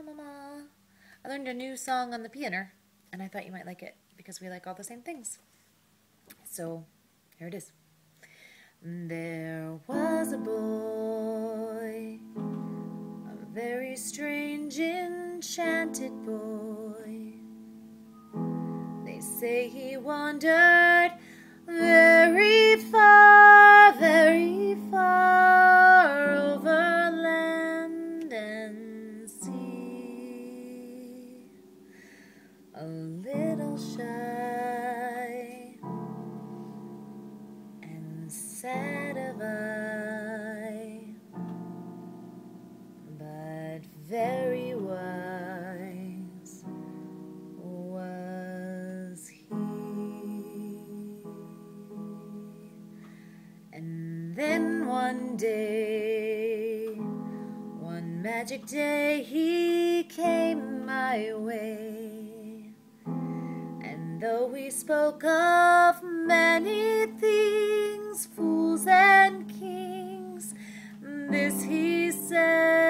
Mama. I learned a new song on the piano, and I thought you might like it because we like all the same things. So, here it is. There was a boy, a very strange, enchanted boy. They say he wandered very far over land and sea. A little shy and sad of eye, but very wise was he. And then one day, one magic day, he came my way. And though we spoke of many things, fools and kings, this he said: